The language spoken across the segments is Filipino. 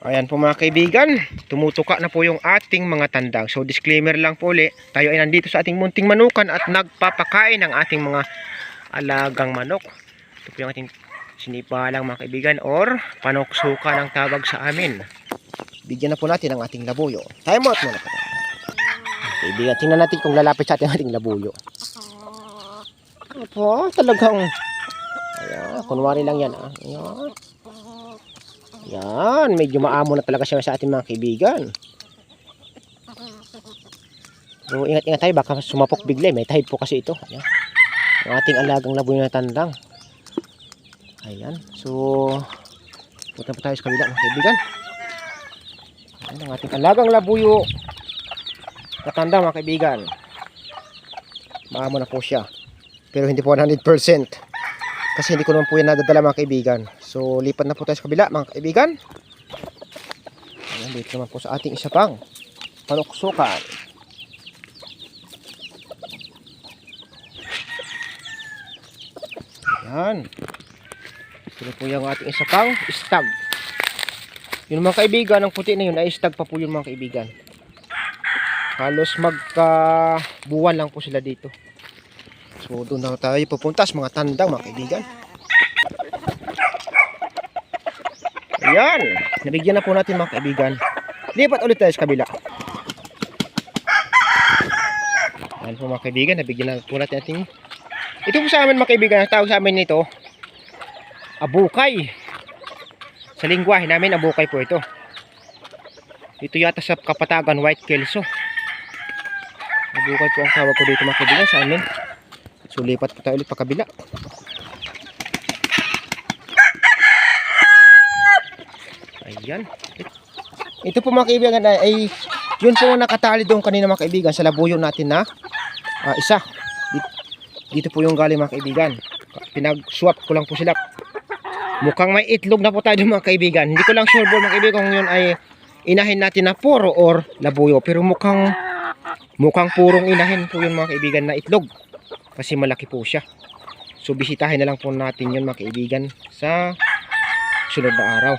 Ayan po mga kaibigan, tumutuka na po yung ating mga tandang. So disclaimer lang po ulit, tayo ay nandito sa ating munting manukan at nagpapakain ng ating mga alagang manok. Ito po yung ating sinipalang mga kaibigan or panoksuka ng tawag sa amin. Bigyan na po natin ang ating labuyo. Time out muna po. Kaibigan, tingnan natin kung lalapit sa ating labuyo. Opo, talagang ayan, kunwari lang yan. Ayan. Yan, medyo maamo na talaga siya sa ating mga kaibigan. So, ingat-ingat tayo, baka sumapok bigla. May tahid po kasi ito. Ayan. Ang ating alagang labuyo na tandang. Ayan. So, punta po tayo sa kabila mga kaibigan. Ayan, ang ating alagang labuyo na tandang mga kaibigan. Maamo na po siya. Pero hindi po 100%. Kasi hindi ko naman po yan nadadala mga kaibigan. So lipat na po tayo sa kabila mga kaibigan. Ayan, dito naman po sa ating isa pang panuksukan. Ayan. Ito po yung ating isa pang stag. Yun mga kaibigan, ang puti na yun ay stag pa po yun mga kaibigan. Halos magkabuwan lang po sila dito. So doon na tayo pupunta sa mga tandang mga kaibigan. Ayan, nabigyan na po natin mga kaibigan. Lipat ulit tayo sa kabila. Ayan po mga kaibigan, nabigyan na po natin ating. Ito po sa amin mga kaibigan, ang tawag sa amin nito abukay. Sa lingwahe namin abukay po ito. Ito yata sa Kapatagan White Kelso. Abukay po ang tawag ko dito mga kaibigan sa amin. So lipat po tayo ulit pa kabila. Ayan. Ito po mga kaibigan ay yun po nakatali doon kanina mga kaibigan sa labuyo natin na isa. Dito po yung galing mga kaibigan. Pinag-swap ko lang po sila. Mukhang may itlog na po tayo mga kaibigan. Hindi ko lang sure po mga kaibigan kung yun ay inahin natin na puro or labuyo. Pero mukhang purong inahin po yun mga kaibigan na itlog. Kasi malaki po siya. So bisitahin na lang po natin yun mga kaibigan sa sunod na araw.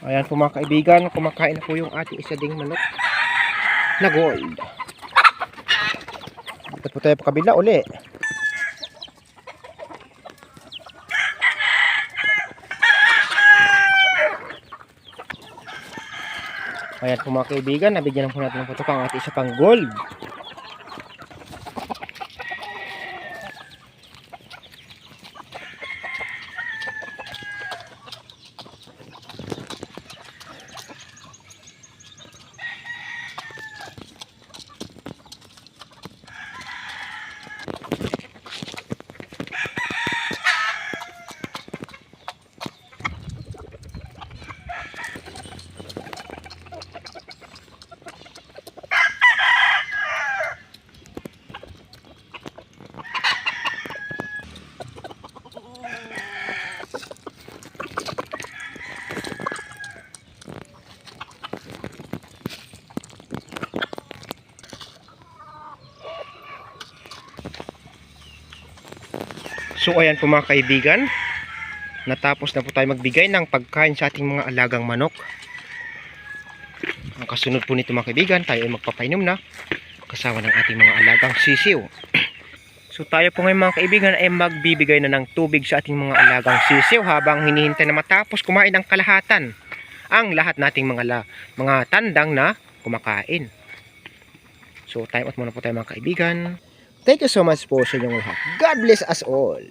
Ayan po mga kaibigan, kumakain na po yung ating isa ding manok na gold. Dito po tayo pa kabila uli. Ayan po mga kaibigan, nabigyan po natin ng putok ang ating isa pang gold. So ayan po mga kaibigan, natapos na po tayo magbigay ng pagkain sa ating mga alagang manok. Ang kasunod po nito mga kaibigan, tayo ay magpapainom na kasama ng ating mga alagang sisiw. So tayo po ngayon mga kaibigan ay magbibigay na ng tubig sa ating mga alagang sisiw habang hinihintay na matapos kumain ng kalahatan ang lahat nating mga tandang na kumakain. So time out muna po tayo mga kaibigan. Thank you so much po sa inyong lahat. God bless us all.